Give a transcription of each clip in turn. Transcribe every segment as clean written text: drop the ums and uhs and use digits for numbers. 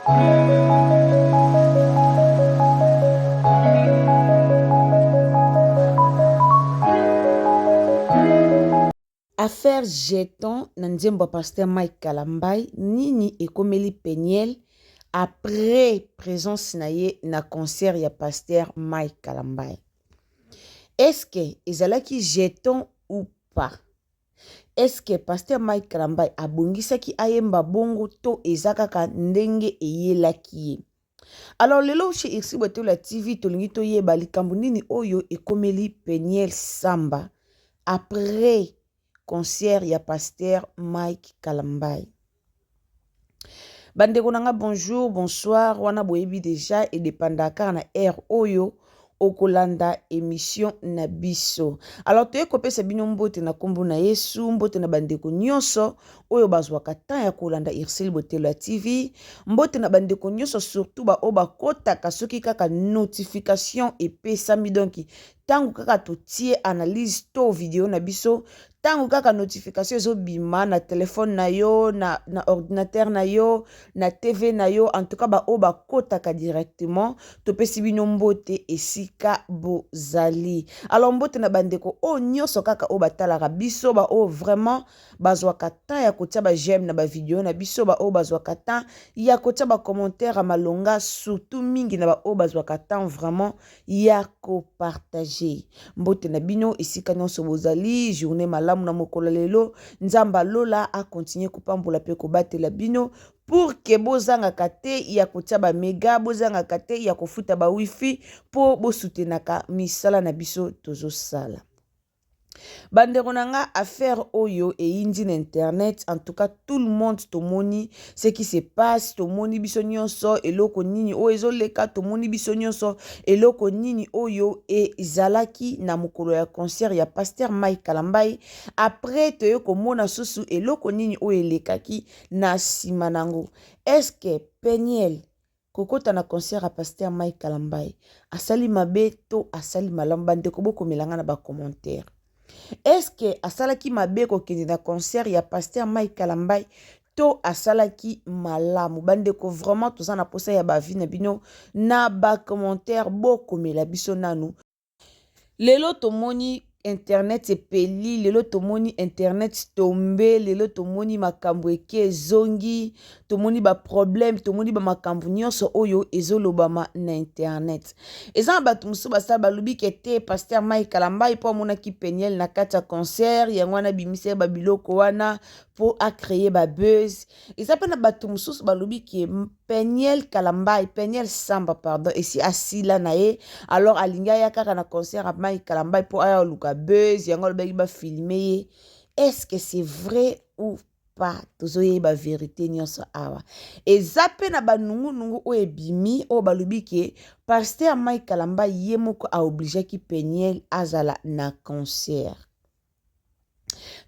Affaire jeton na nzembo pasteur Mike Kalambai nini ekomeli Peniel après présence na ye na concert ya pasteur Mike Kalambai. Est-ce que ezalaki jeton ou pas? Est-ce que pasteur Mike Kalambai abongisaki ayemba bongo to ezakaka ndenge eyelaki ye? Alors lelo chez Irsi Bote la TV tolingi toyeba likambo nini oyo ekomeli Peniel Samba après concert ya pasteur Mike Kalambai. Bandeko nanga bonjour, bonsoir, wana boyebi déjà et dépendaka na air oyo okolanda émission na biso. Alors toye kopesa bino mbote na kombo na Yesu, mbote na bandeko nyonso oyo bazwaka temps ya kolanda Irsi Bote la TV, mbote na bandeko nyonso surtout ba oba kotaka soki kaka notification epesami donc tangu kaka totie analyse to video na biso, tangu kaka notification ezobima na telefone na yo, na ordinateur na yo, na TV na yo, en tout cas ba oba kotaka directement, topesi bino mbote esika bozali. Alors mbote na bandeko o nyonso kaka o batalaka biso, ba o vraiment bazwaka temps ya kotia ba j'aime na ba video na biso, ba o bazwaka temps ya kotia ba commentaire a malonga, surtout mingi na ba o bazwaka temps vraiment ya ko partager. Mbote na bino esika nyonso bozali, journée malamu na mokolo lelo, nzamba lola a continuer kupambola pe ko batela bino pour que bozanga kate ya kotia ba mega, bozanga kate ya kofuta ba wifi po bo soutenaka misala na biso tozo sala. Bandeko nanga affaire oyo e indi na internet, en tout cas tout le monde tomoni ce qui se passe, tomoni biso nyonso eloko nini o ezoleka, tomoni biso nyonso eloko nini oyo e zalaki na mokolo ya concert ya pasteur Mike Kalambai. Après toyo komona susu eloko nini o elekaki na sima nango. Est-ce que Peniel kokota na concert ya pasteur Mike Kalambai asali mabe to asali malamu? Bandeko boko melanga na ba commentaire. Est-ce que asalaki mabe kokende na concert ya pasteur Mike Kalambai to asalaki malamu? Bandeko vraiment toza na posa ya ba vie na bino na ba commentaire boko mela biso nanu. Lelo tomoni internet epeli, lelo tomoni internet tombe, lelo tomoni makambo eke zongi, tomoni ba problème, tomoni ba makambo nyonso oyo ezolobama na internet. Eza batu musu basala balubi kete pasteur Mike Kalambai po amona ki Peniel na kati ya concert yango wana bimise ba biloko wana po a créer ba buzz. Eza pe na batu musu balubi ki Peniel Kalambai, Peniel Samba pardon, esi asila na ye, alors alinga ya kaka na concert ya Mike Kalambai po aya luka buzz yango lobeki ba filmer. Est-ce que c'est vrai ou pas? Tozoye ba vérité nyonso awa. Eza pe na ba nungu o ebimi o balubi ki pasteur Mike Kalambai ye moko a obligé ki Peniel azala na concert.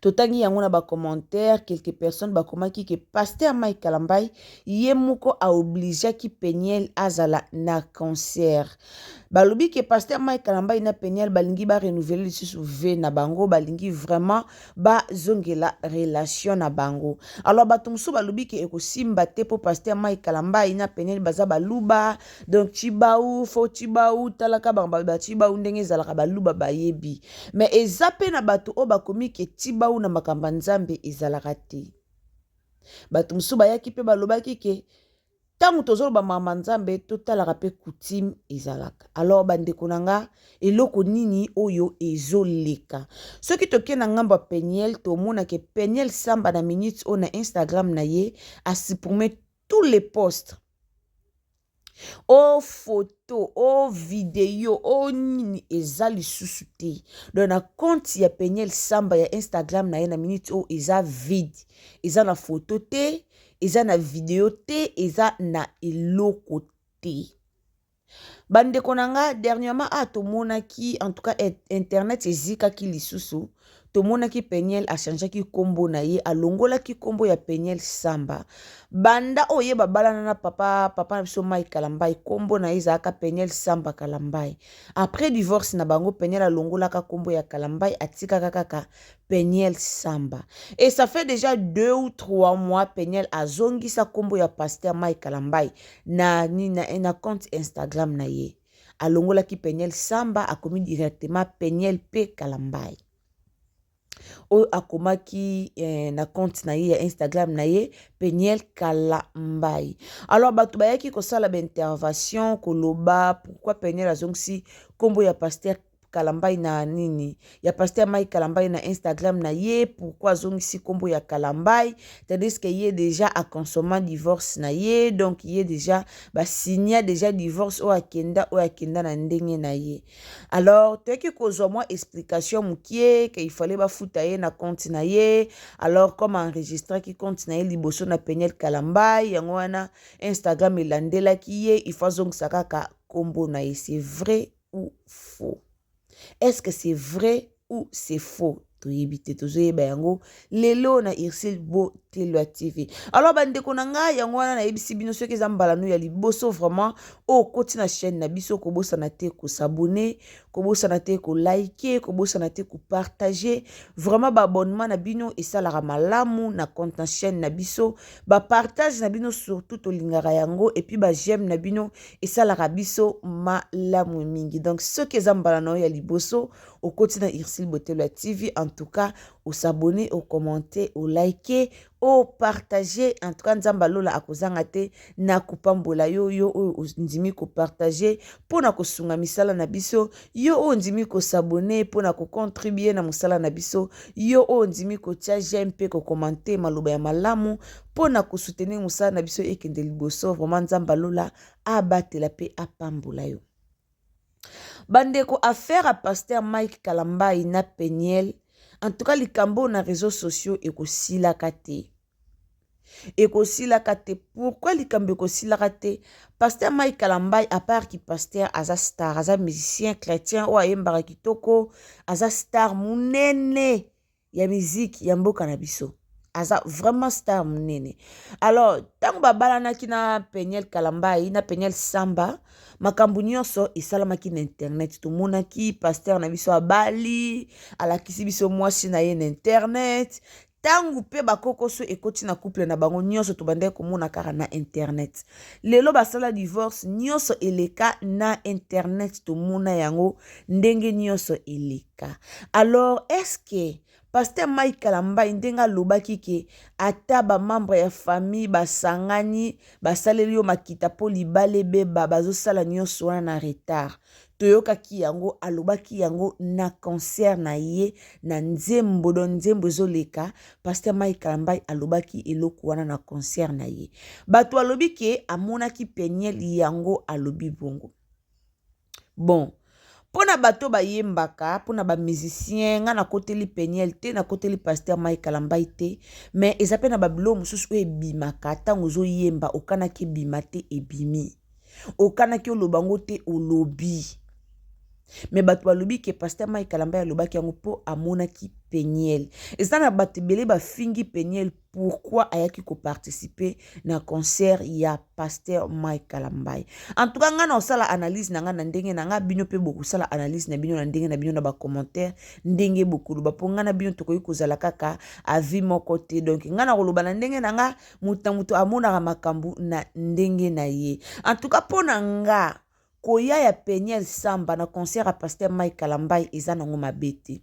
Totangi yango na ba commentaire, quelques personnes ba komaki que pasteur Mike Kalambai ye moko a obligé ki Peniel azala na concert. Balobi que pasteur Mike Kalambai na Peniel balingi ba renouveler lisusu ve na bango, balingi vraiment ba zongela relation na bango. Alors batumsu balobi que ekosimba te po pasteur Mike Kalambai na Peniel baza baluba, donc Chibaou fo Chibaou talaka ba Chibaou ndenge zalaka baluba bayebi. Mais ezape na batu o bakomi ke Chibaou na makamba nzambe ezalaka te. Batumsu bayaki pe balobaki ke tangu tozoloba mama nzambe totalaka pe coutume ezalaka. Alors bandeko nanga eloko nini oyo ezoleka. Soki toke na ngamba Peniel tomona ke Peniel Samba na minutes o na Instagram na ye a supprimer tous les posts. O photo, o video, o nini ezali lisusu te. Donc na compte ya Peniel Samba ya Instagram na ye na minutes o eza vide. Eza na photo te, eza na video te, eza na eloko te. Bandeko nanga dernièrement tomonaki en tout cas internet ezika ki lisusu tomonaki Peniel achangeaki kombo na ye, alongolaki kombo ya Peniel Samba. Banda oye babalana na papa na biso Mike Kalambai, kombo na ye ezalaka Peniel Samba Kalambai. Après divorce na bango, Peniel alongolaka kombo ya Kalambai, atikaka kaka Peniel Samba. Et ça fait déjà 2 ou 3 mois Peniel azongisa kombo ya pasteur Mike Kalambai na compte Instagram na ye. Alongolaki Peniel Samba, akomi directement Peniel P Kalambai. Oyo akomaki na compte na ye ya Instagram na ye Peniel Kalambai. Alors bato bayaki kosala ba intervention koloba pourquoi Peniel azongisi kombo ya pasteur Kalambai na nini ya pasteur Mike Kalambai na Instagram na ye, pourquoi azongisi kombo ya Kalambai, tandis que ye déjà a consommé divorce na ye, donc ye déjà signé déjà divorce o akenda na ndenge na ye. Alors toyaki kozwa mwa explication mukie que il fallait bafuta ye na compte na ye, alors comme enregistrer ki compte na ye liboso na Peniel Kalambai, yango wana Instagram elandelaki ye, il faut zongisa kaka kombo na ye. C'est vrai ou faux? Est-ce que c'est vrai ou c'est faux? Lelo na Irsil Botelwa TV. Alors bandeko na nga yango wana na yebisi bino soki eza mbala no ya liboso vraiment o koti na chaîne na biso ko bosana te ko s'abonner, ko bosana te ko liker, ko bosana te ko partager. Vraiment ba abonnement na bino esalaka malamu na compte na chaîne na biso, ba partage na bino surtout to lingara yango et puis ba j'aime na bino esalaka biso malamu mingi. Donc soki eza mbala no ya liboso o koti na Irsil Botelwa TV, en tout cas, au s'abonner, au commenter, au liker, au partager. En tout cas, nzamba lola akozanga te na kupambola yo o ndimi ko partager pour na kosunga misala na biso, yo o ndimi ko s'abonner pour na ko contribuer na musala na biso, yo o ndimi ko tia j'aime pe ko commenter maloba ya malamu pour na ko soutenir musala na biso ekende liboso. Vraiment nzamba lola abatela pe apambola yo. Bandeko, affaire à pasteur Mike Kalambai na Peniel, en tout cas, likambo na réseaux sociaux ekosilaka te. Ekosilaka te. Pourquoi likambo ekosilaka te? Pasteur Mike Kalambai, à part ki pasteur aza star, aza musicien chrétien ou ayembara kitoko, aza star munene ya musique ya mboka na biso. Aza vraiment star munene. Alors, tango babalanaki na Peniel Kalambai, na Peniel Samba, makambu nyonso esalamaki na internet. Tomonaki pasteur na biso abali, alakisi biso mwasi na ye na internet. Tangu pe bakokoso ekoti na couple na bango nyonso tobandaki komona kaka na internet. Lelo basala divorce nyonso eleka na internet, tomona yango ndenge nyonso eleka. Alors, est-ce que pasteur Mike Kalambai ndenga lobaki ke ata ba membre ya famille basangani basaleli yo makita po libale beba bazosala nyonso wana na retard? Toyokaki yango, alobaki yango na concert na ye na nzembo ezoleka. Pasteur Mike Kalambai alobaki eloko wana na concert na ye. Bato alobi ke amonaki Peniel yango alobi bongo. Bon, pona bato bayembaka, pona ba musicien, nga na koteli Peniel te, na koteli pasteur Mike Kalambai te, mais ezape na babilo mususu oyo ebimaka, tango zo yemba, okanaki ebima te ebimi. Okanaki olobango te olobi. Mais bato balobi ke pasteur Mike Kalambai alobaki yango po amonaki Peniel. Eza na bato ebele bafingi Peniel pourquoi ayaki ko participer na concert ya pasteur Mike Kalambai. En tout cas, nga na osala analyse na nga na ndenge na nga, bino pe boku sala analyse na bino na ndenge na bino na ba commentaire ndenge boku loba po nga na bino tokoki kozala kaka avis moko te. Donc nga na koloba na ndenge na nga, mutu amonaka makambu na ndenge na ye. En tout cas, pona nga koya ya Peniel Samba na concert à pasteur Mike Kalambai eza nango mabete.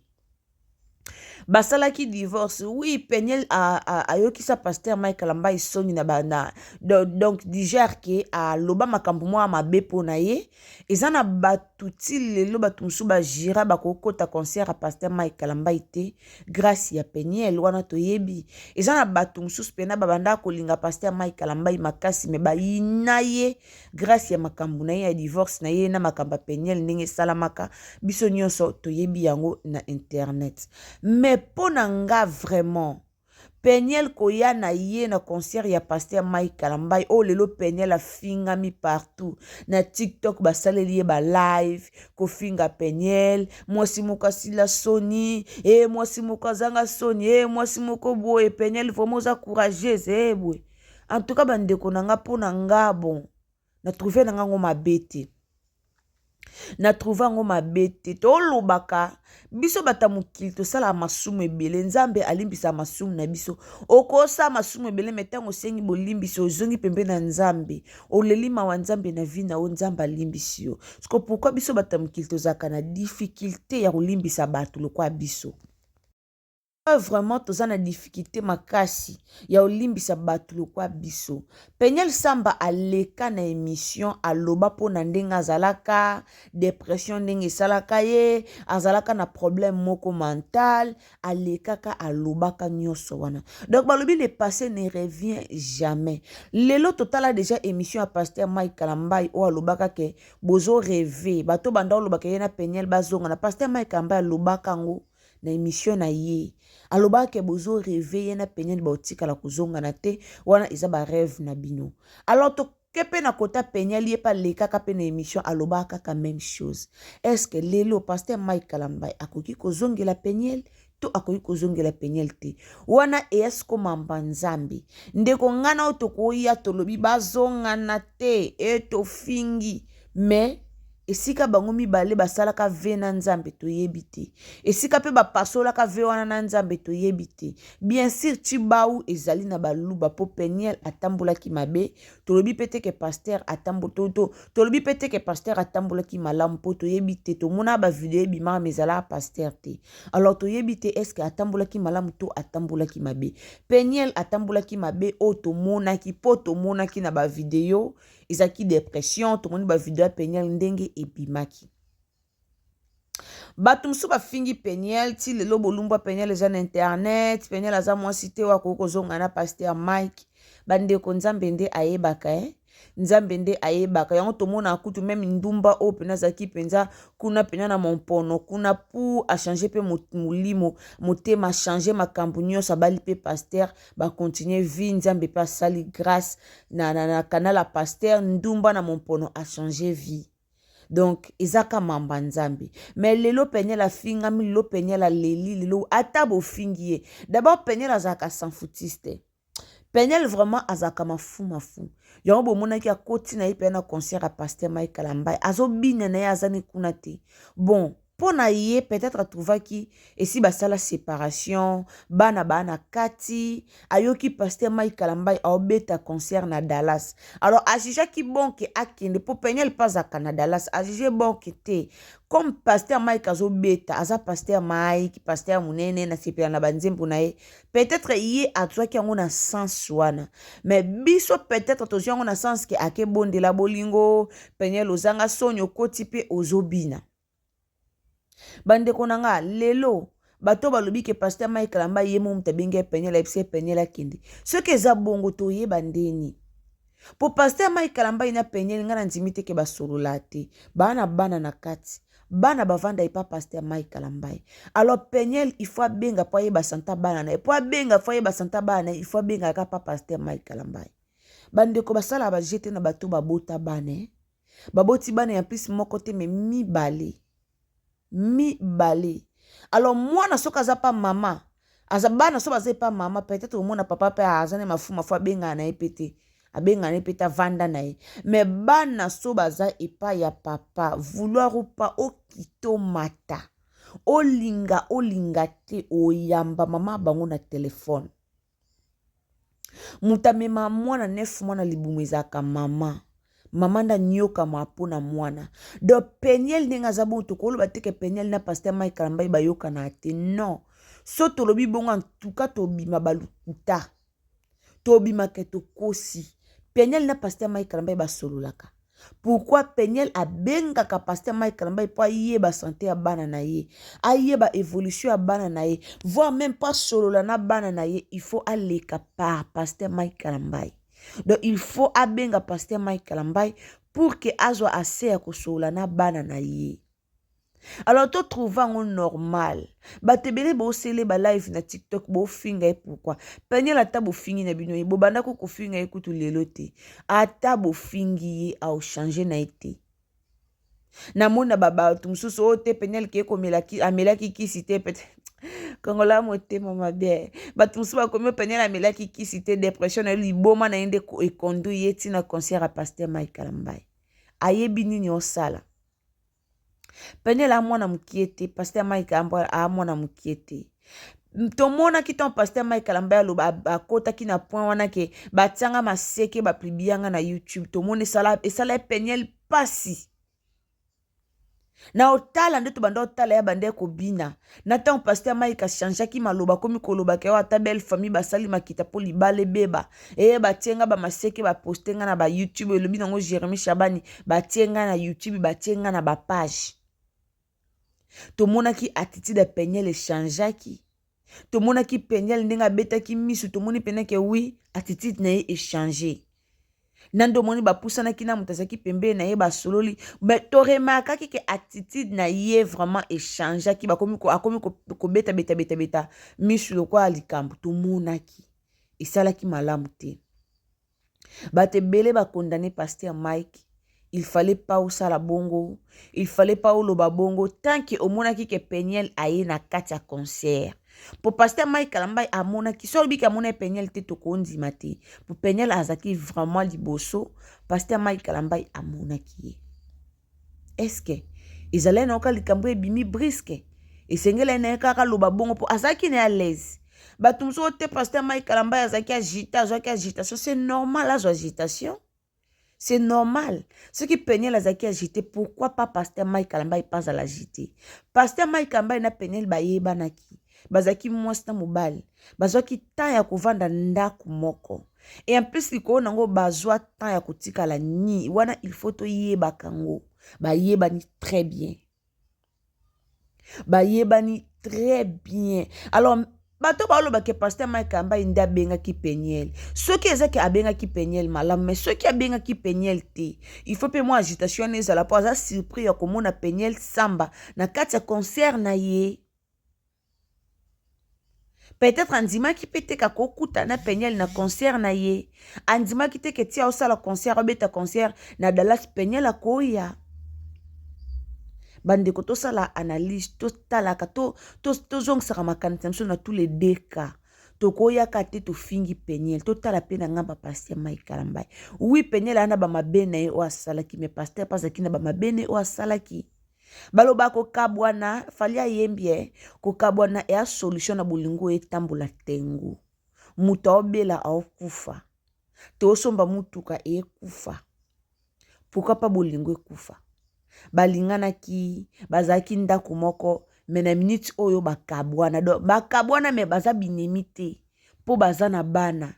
Basalaki divorce, oui, Peniel a yokisa pasteur Mike Kalambai soni na bana. Donc digère ke a loba makambu mwa mabe pona ye. Eza na batuti lelo batu musu ba jira bakokota concert à pasteur Mike Kalambai te grâce ya Peniel wana toyebi. Eza na batu musu pena babanda kolinga pasteur Mike Kalambai makasi me ba ye grâce ya makambu na ye ya divorce na ye na makamba Peniel ndenge salamaka biso nyonso toyebi yango na internet. Mais pona nga vraiment Peniel koya na ye na concert ya pasteur Mike Kalambai o lelo Peniel afingami partout na TikTok basaleli ye ba live ko finga Peniel mwasi moko asila soni mwasi moko azanga soni mwasi moko boye Peniel vraiment oza courageuse boye en tout cas bandeko na nga pona nga bon na trouver na ngango mabete na trouver ngo mabete to lobaka biso batamukili to sala masumu ebele nzambe alimbisa masumu na biso okosa masumu ebele metango sengi bolimbiso ozongi pembe na nzambe olelima wa nzambe na vie na o nzambe alimbisi yo siko pourquoi biso batamukili to zaka na difficulté ya kolimbisa bato lokwa biso vraiment toza na difficulté makasi ya olimbisa bato lokwa biso. Peniel Samba aleka na émission aloba pona ndenge azalaka dépression ndenge esalaka ye azalaka na problème moko mental alekaka alobaka nyonso wana. Donc balobi le passé ne revient jamais. Lelo totala déjà émission à pasteur Mike Kalambai o alobaka ke bozo rêver bato banda olobaka ye na Peniel bazonga na pasteur Mike Kalambai alobaka ngo na émission na ye aloba ke bozo réveiller na Peniel baotika la kuzonga na te wana eza ba rêve na bino alors to kepe na kota Peniel ye pa leka ka pe na émission aloba kaka même chose est-ce que lelo pasteur Mike Kalambai akoki kozongela Peniel to akoki kozongela Peniel te wana esko mamba nzambe ndeko ngana otokoya tolobi bazonga na te to fingi mais esika bango mibale basalaka ve na nzambe toyebi te esika pe bapasolaka ve wana na nzambe toyebi te bien sûr Tibau ezali na baluba po Peniel atambolaki mabe tolobi pete ke pasteur tolobi pete ke pasteur atambolaki malamu po toyebi te tomona ba video ebima mezala pasteur te alors toyebi te est-ce que atambolaki malamu to atambolaki mabe Peniel atambolaki mabe o tomonaki po tomonaki na ba video ezaki dépression tomoni ba video Peniel ndenge ebimaki bato mosusu bafingi Peniel ti lelo bolumba Peniel eza na internet Peniel aza mwasi te wakoki kozonga na pasteur Mike bandeko nzambe nde ayebaka nzambe nde ayebaka yango tomona kutu meme ndumba o pena zaki penza kuna pena na mompono kuna pour a changer pe molimo motema changer makambo nyonso abali pe pasteur ba continuer vie nzambe pa sali grâce na canal a pasteur ndumba na mompono a changer vie. Donc ezaka mamba nzambe mais lelo Peniel afingami lelo Peniel aleli lelo ata bofingi ye d'abord Peniel azaka sans foutiste Peniel vraiment azaka mafu yango bomonaki akoti na ye pe na concert à pasteur Mike Kalambai azobina na ye azani kuna te bon pona ye peut-être atrouvaki esi basala séparation bana kati ayoki pasteur Mike Kalambai aobeta concert na Dallas alors ajijaki bon ke akende po Peniel pas aka na Dallas ajije bon ke te comme pasteur Mike azobeta aza pasteur Mike pasteur munene na sepela na banzembo na ye peut-être ye atwaki yango na sens wana mais biso peut-être tozi yango na sens ke ake bondela bolingo Peniel ozanga sonyo koti pe ozobina bandeko nanga lelo bato balobi ke pasteur Mike Kalambai ye mo mutabenge Peniel epse Peniel akende ce que za bongo to ye bandeni po pasteur Mike Kalambai na Peniel ngana ndimite ke basolola te bana na kati bana bavanda ipa pasteur Mike Kalambai alors Peniel il faut benga po ye basanta bana na po benga fo ye basanta bana il faut benga ka pa pasteur Mike Kalambai bandeko basala ba jete na bato babota bana baboti bana ya plus moko te me mibale alors mwana soka aza pa mama aza bana so baza pa mama peut-être omona papa pe azane mafuma fo benga na epete abenga na epeta vanda na ye mais bana so baza epa ya papa vouloir ou pas okito mata olinga te oyamba mama bango na telefone mutamema mwana 9 mwana libumu ezaka mama nda nyoka mapona mwana do Peniel ndenge za bon to koloba te ke Peniel na pasteur Mike Kalambai bayoka na te non so to lobi bongo en tout cas to bima balukuta to bima ke to kosi Peniel na pasteur Mike Kalambai basololaka pourquoi Peniel abenga ka pasteur Mike Kalambai po yeba santé ya bana na ye ayeba évolution ya bana na ye voire même pas solola na bana na ye il faut aller par pasteur Mike Kalambai. Donc il faut abenga pasteur Mike Kalambai pour que azwa assez ya kosola na bana na ye Alors to trouver ngo normal batebele bo sele ba live na TikTok bo finga e pourquoi peniel ata bo fingi na bino bo banda ko finga e kutu lelo te ata bo fingi a changer na été na mona baba tumsusu o te peniel ke ko amelaki kisi te peut kongola motema mabe batumsusu ba komi peniel amelaki kisi te dépression na liboma na inde ko ekondu yeti na concert a pasteur Mike Kalambai ayebi nini osala peniel a mwana mukiete pasteur Mike a mwana mukiete tomona ki ton pasteur Mike Kalambai aloba akotaki na point wana ke batianga maseke baplibianga na YouTube tomona esala peniel pasi na otala nde to banda otala ya bande kobina na tan pasteur Mike changeaki maloba komi koloba ke ata belle famille basali makita po libale beba batienga ba maseke ba postenga na ba YouTube elobi nango Jérémie Chabani batienga na YouTube batienga na ba page tomonaki attitude peniel echangeaki tomonaki peniel ndenga betaki misu tomoni peneke oui attitude na ye échanger nando moni bapusanaki na mutazaki pembe na ye basololi mais to remarkaki ke attitude na ye vraiment échangeaki akomi beta misu lokwa likambo tomonaki esalaki malamu te bato ebele bakondane pasteur Mike il fallait pas osala bongo il fallait pas oloba bongo tant que omonaki ke peniel aye na kati ya concert pour pasteur Mike Kalambai amonaki so bika amona peniel te tokondima te pour peniel azaki vraiment liboso pasteur Mike Kalambai amonaki est-ce que ezalai na oka likambo ebimi briske esengela na kaka loba bongo po azaki na à l'aise batumso te pasteur Mike Kalambai azaki agitation c'est normal azo agitation. C'est normal. Ce qui peniel azaki agité, pourquoi pas pasteur Mike Kalambai pas à l'agiter? Pasteur Mike Kalambai na peniel baye banaki. Bazaki mwasta mobile. Bazaki ta ya kovanda ndaku moko. Et en plus liko nango bazwa ta ya kutika la ni. Wana il faut to yeba kango. Baye bani très bien. Baye bani très bien. Alors bato baoloba ke pasteur Mike Kalambai nda benga ki peniel. Ceux qui ezaki abenga ki peniel malam, mais ceux qui abenga ki peniel te. Il faut pe moi agitation ezala po aza surpris ya komona peniel samba na kati ya concert na ye. Peut-être andima ki pete ka kokuta na peniel na concert na ye. Andima ki te ke tia osala concert obeta concert na Dallas peniel akoya. Bande ko tosala analyse to talaka to zongisaka makanisa mso na tous les deux cas tokoyaka te tofingi peniel totala pe na ngamba pasteur Mike Kalambai oui peniel ana ba mabene ye o asalaki mais pasteur pasaki na ba mabene o asalaki baloba ko kabwana falia yembie ko kabwana e a solution na bolingo etambola tengu muta obela akufa to somba mutuka e kufa pourquoi pas bolingo ekufa balingana ki bazaki ndaku moko mena minute oyo bakabwana do bakabwana me baza binemite po baza na bana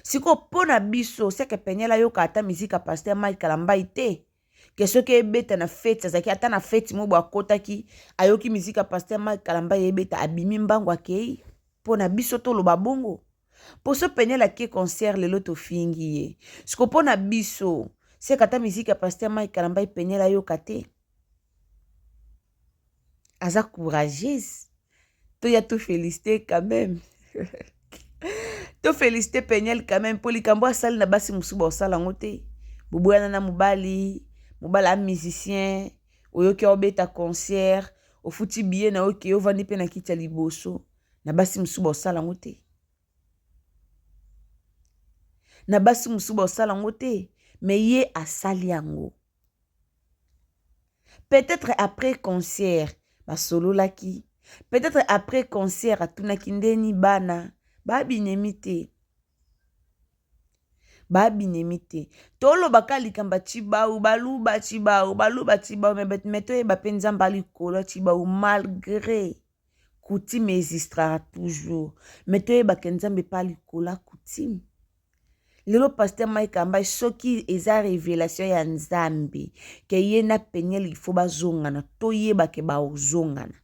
siko pona biso seke penyela yoka ata mizika pasteur Mike Kalambai te ke soki ebeta na fete azaki ata na fete mobo akotaki ayoki mizika pasteur Mike Kalambai ebeta abimi mbango akei pona biso to loba bongo po so penyela ki concert lelo to fingi ye siko pona biso c'est kata musique à pasteur Mike Kalambai peniela yoka te aza courageuse to ya to féliciter quand même to féliciter peniel quand même pour likambo asali na basi musuba osala ngote bubwana na mubali a musicien oyoki obeta concert ofuti billet na oki ovandi pe na kiti ya liboso na basi musuba osala ngote na basi musuba osala ngote mais ye asali yango. Peut-être après concert, basololaki. Peut-être après concert, atunaki ndeni bana. Babinemite. Tolo baka likamba chibau, baluba chibau, mais to ba penzamba likolo chibau malgré coutume existera toujours. Mais to ba kenzambe pa likola coutume. Lelo pasteur Mike Kalambai soki eza révélation ya nzambe ke ye na peniel il faut bazongana to yeba ke ba ozongana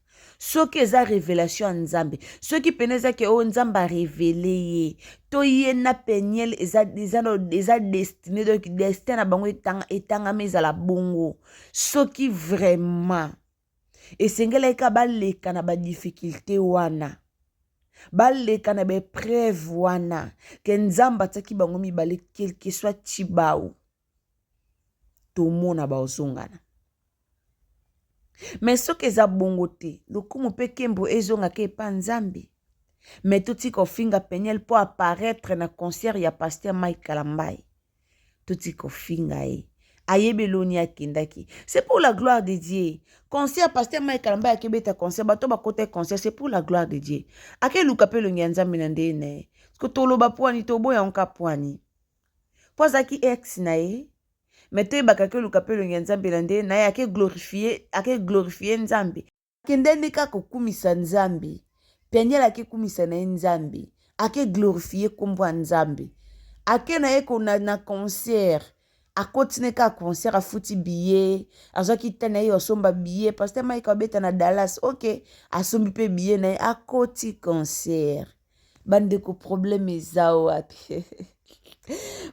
soki eza révélation ya nzambe soki pene ezaki oyo nzambe arevele ye to ye na peniel eza destiné donc destin na bango etangami ezala bongo soki vraiment esengelaka baleka na badifficulté wana baleka na baepreuve wana ke nzambe atiaki bango mibale quelque soit tibau tomona baozongana mais soki eza bongo te lokumu mpe kembo ezongaka epa nzambe mais totika ofinga peniel po apparaître na concert ya pasteur Mike Kalambai totika ofinga ye ayebeloni akendaki c'est pour la gloire de Dieu concert pasteur Mike Kalambai akebeta concert bato bakota concert c'est pour la gloire de Dieu akeluka pe longi ya nzambe na ndeye na ye ko toloba pwani toboya nka pwani po azaki ex na ye mais toyebaka akeluka pe longi ya nzambe na ndeye na ye ake glorifier nzambe akendeni kaka kokumisa nzambe peniel akekumisa na ye nzambe ake glorifier kombo ya nzambe ake na ye kona na concert akotine ka concert afuti billet azwaki te na ye osomba billet pasteur Mike abeta na Dallas ok asombi pe billet na ye akoti concert bandeko problème eza wapi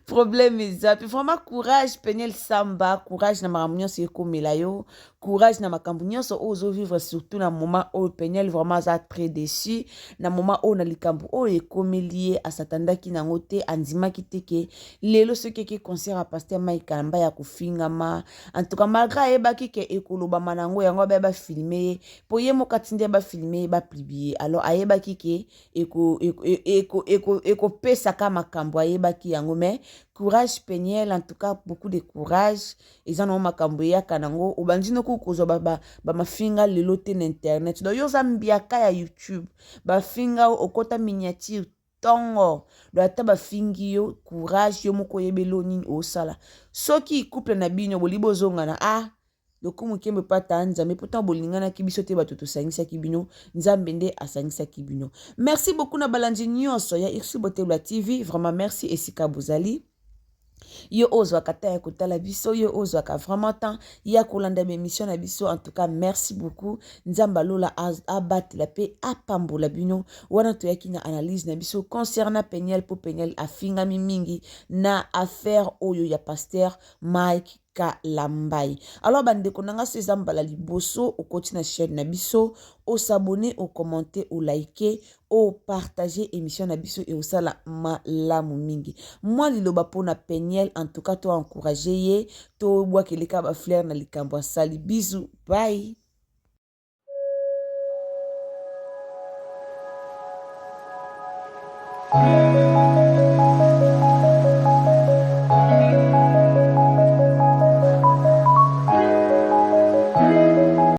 problème eza puis vraiment courage peniel samba courage na makambo nyonso ekomela yo courage na makambo nyonso oyo ozovivre surtout na moment oyo peniel vraiment aza très déçu na moment oyo na likambo oyo ekomeli ye asatandaki nango te andimaki te ke lelo soki eke concert ya pasteur Mike Kalambai ya kofingama en tout cas malgré ayebaki ke ekolobama nango yango abe bafilme ye po ye moko atindi ye bafilme ye bapublie alors ayebaki ke ekopesaka makambo ayebaki yango mais courage peniel en tout cas beaucoup de courage eza na makambo eyaka nango obandi noko kozwa bamafinga lelo te na internet donc yo oza mbiaka ya YouTube bafinga okota miniature tongo do ata bafingi yo courage yo moko oyebelo nini osala soki couple na bino boli bozongana lokumu kembe pata nzambe pourtant bolinganaki biso te bato tosangisaki bino nzambe nde asangisaki bino merci beaucoup na balandi nyonso ya Irsi Botelwa TV vraiment merci esika bozali yo ozwaka ta ya kotala biso yo ozwaka vraiment temps ya kolanda émission na biso en tout cas merci beaucoup nzamba lola abatela pe apambola bino wana toyaki na analyse na biso concernant peniel po peniel afingami mingi na affaire oyo ya pasteur Mike Kalambai. Alors bandeko nanga seza mbala liboso okoti na chaîne na biso o s'abonner o commenter o liker o partager émission na biso et osala malamu mingi moi liloba pona peniel en tout cas to encourager ye to bwa keleka ba fleur na likambo asali bisous bye.